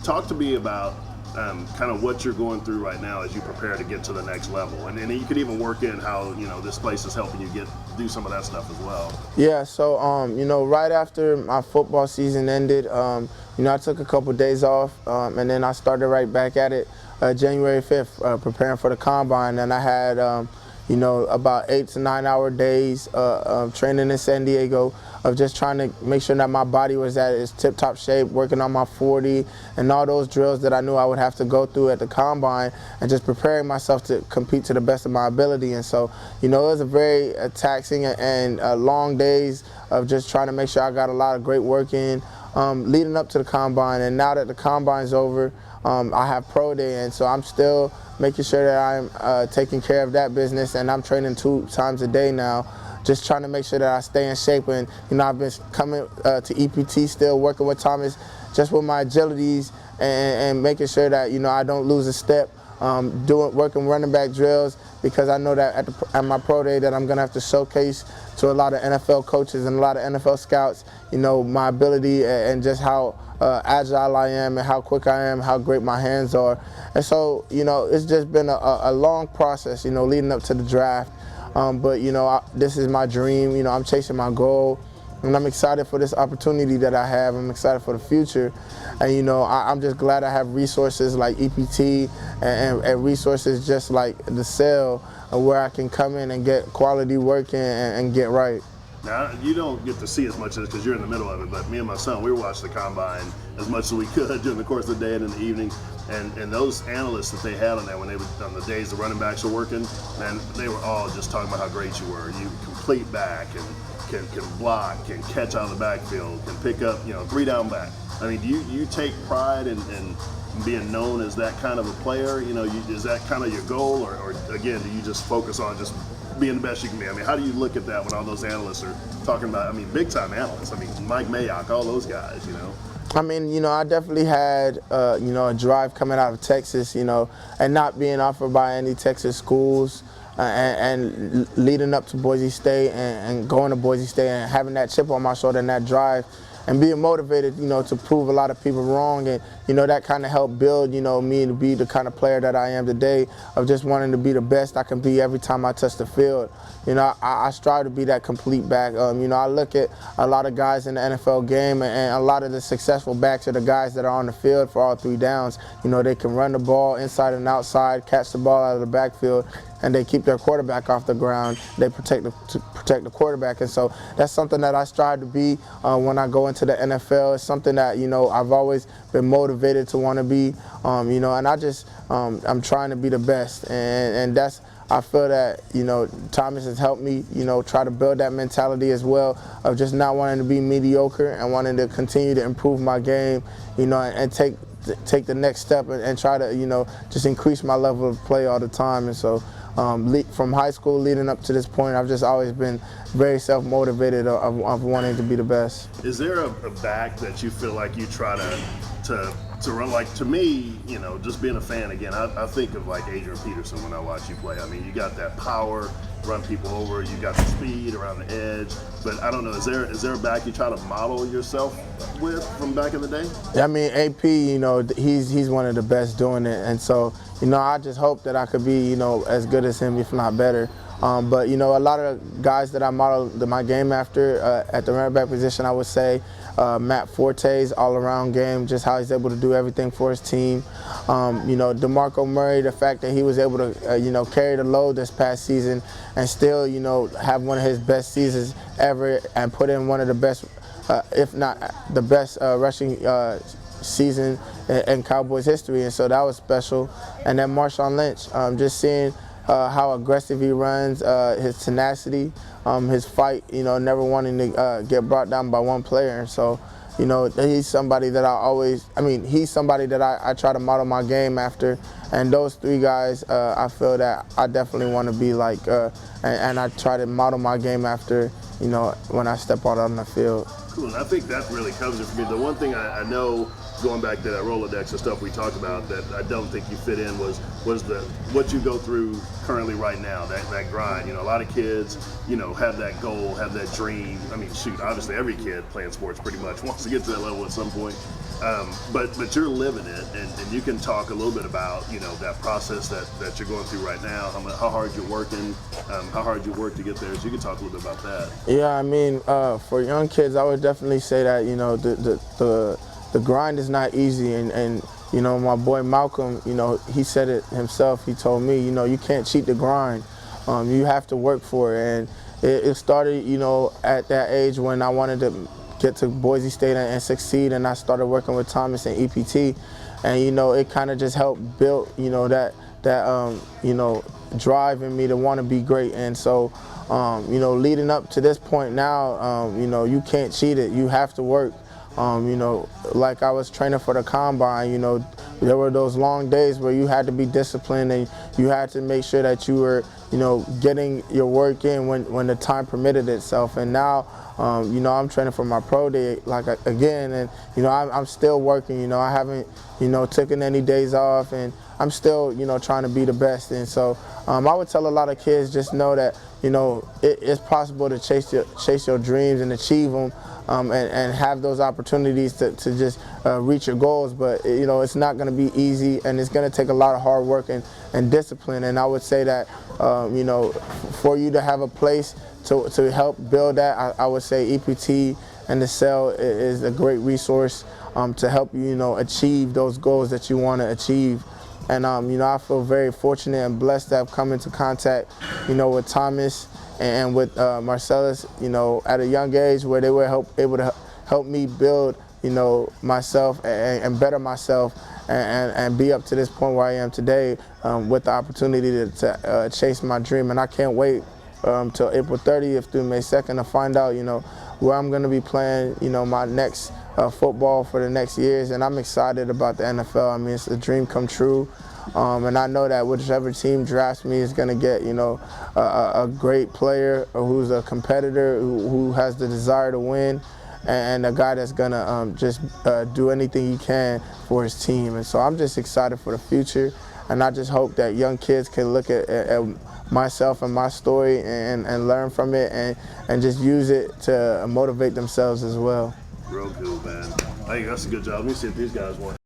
talk to me about kind of what you're going through right now as you prepare to get to the next level, and you could even work in how this place is helping you do some of that stuff as well. Yeah, so right after my football season ended, I took a couple days off, and then I started right back at it January 5th, preparing for the combine, and I had about 8 to 9 hour days of training in San Diego, of just trying to make sure that my body was at its tip-top shape, working on my 40 and all those drills that I knew I would have to go through at the combine, and just preparing myself to compete to the best of my ability. And so, it was a very taxing and long days of just trying to make sure I got a lot of great work in leading up to the combine. And now that the combine's over, I have pro day, and so I'm still making sure that I'm taking care of that business, and I'm training 2 times a day now, just trying to make sure that I stay in shape. And I've been coming to EPT, still working with Thomas, just with my agilities and making sure that I don't lose a step. Working running back drills, because I know that at my pro day that I'm gonna have to showcase to a lot of NFL coaches and a lot of NFL scouts, my ability and just how agile I am and how quick I am, how great my hands are. And so, it's just been a long process, leading up to the draft. But this is my dream. I'm chasing my goal, and I'm excited for this opportunity that I have. I'm excited for the future, and I'm just glad I have resources like EPT and resources just like the cell, where I can come in and get quality work and get right. Now, you don't get to see as much of this because you're in the middle of it, but me and my son, we were watching the combine as much as we could during the course of the day and in the evening. And those analysts that they had on there when they were on the days the running backs were working, man, they were all just talking about how great you were. You complete back and can block, can catch out of the backfield, can pick up, 3 down back. I mean, do you take pride in being known as that kind of a player? Is that kind of your goal, or again, do you just focus on just being the best you can be? I mean, how do you look at that when all those analysts are talking about, big time analysts, Mike Mayock, all those guys, I definitely had, a drive coming out of Texas, and not being offered by any Texas schools, and leading up to Boise State and going to Boise State and having that chip on my shoulder and that drive, and being motivated, to prove a lot of people wrong. And, that kind of helped build, me to be the kind of player that I am today, of just wanting to be the best I can be every time I touch the field. I strive to be that complete back. I look at a lot of guys in the NFL game, and a lot of the successful backs are the guys that are on the field for all 3 downs. They can run the ball inside and outside, catch the ball out of the backfield, and they keep their quarterback off the ground. They protect the quarterback. And so that's something that I strive to be when I go into the NFL. It's something that, I've always been motivated to want to be, and I just, I'm trying to be the best. And that's, I feel that, Thomas has helped me, try to build that mentality as well, of just not wanting to be mediocre and wanting to continue to improve my game, and take the next step and try to, just increase my level of play all the time. And so from high school leading up to this point, I've just always been very self-motivated of wanting to be the best. Is there a back that you feel like you try to run? Like, to me, just being a fan again, I think of like Adrian Peterson when I watch you play. You got that power, run people over, you got the speed around the edge, but I don't know, is there a back you try to model yourself with from back in the day? Yeah, AP, he's one of the best doing it, and so, I just hope that I could be, as good as him, if not better. But a lot of guys that I model my game after at the running back position, I would say Matt Forte's all-around game, just how he's able to do everything for his team. DeMarco Murray, the fact that he was able to carry the load this past season and still have one of his best seasons ever and put in one of the best, if not the best rushing season in Cowboys history. And so that was special. And then Marshawn Lynch, just seeing how aggressive he runs, his tenacity, his fight, never wanting to get brought down by one player. And so, he's somebody that he's somebody that I try to model my game after. And those 3 guys, I feel that I definitely want to be like, and I try to model my game after, when I step out on the field. Cool, and I think that really covers it for me. The one thing I know, going back to that Rolodex and stuff we talked about, that I don't think you fit in was what you go through currently right now, that grind. A lot of kids, have that goal, have that dream. Obviously every kid playing sports pretty much wants to get to that level at some point. But you're living it, and you can talk a little bit about that process that you're going through right now. How hard you're working, how hard you work to get there. So you can talk a little bit about that. Yeah, I mean, for young kids, I would definitely say that the grind is not easy, and my boy Malcolm, he said it himself. He told me, you can't cheat the grind. You have to work for it, and it started, at that age when I wanted to get to Boise State and succeed, and I started working with Thomas and EPT, and it kind of just helped build that drive in me to want to be great. And so leading up to this point now, you can't cheat it. You have to work. Like I was training for the combine, there were those long days where you had to be disciplined and you had to make sure that you were, getting your work in when the time permitted itself. And now, I'm training for my pro day, again, and, I'm still working, I haven't, taken any days off, and I'm still, trying to be the best. And so I would tell a lot of kids, just know that, it's possible to chase your dreams and achieve them. And have those opportunities to just reach your goals, but it's not going to be easy, and it's going to take a lot of hard work and discipline. And I would say that for you to have a place to help build that, I would say EPT and the cell is a great resource to help you achieve those goals that you want to achieve. And I feel very fortunate and blessed to have come into contact with Thomas and with Marcellus, at a young age, where they were able to help me build, myself and better myself and be up to this point where I am today, with the opportunity to chase my dream. And I can't wait till April 30th through May 2nd to find out, where I'm going to be playing, my next football for the next years. And I'm excited about the NFL. I mean, it's a dream come true. And I know that whichever team drafts me is going to get, a great player who's a competitor, who has the desire to win, and a guy that's going to just do anything he can for his team. And so I'm just excited for the future, and I just hope that young kids can look at myself and my story and learn from it and just use it to motivate themselves as well. Real cool, man. Hey, that's a good job. Let me see if these guys want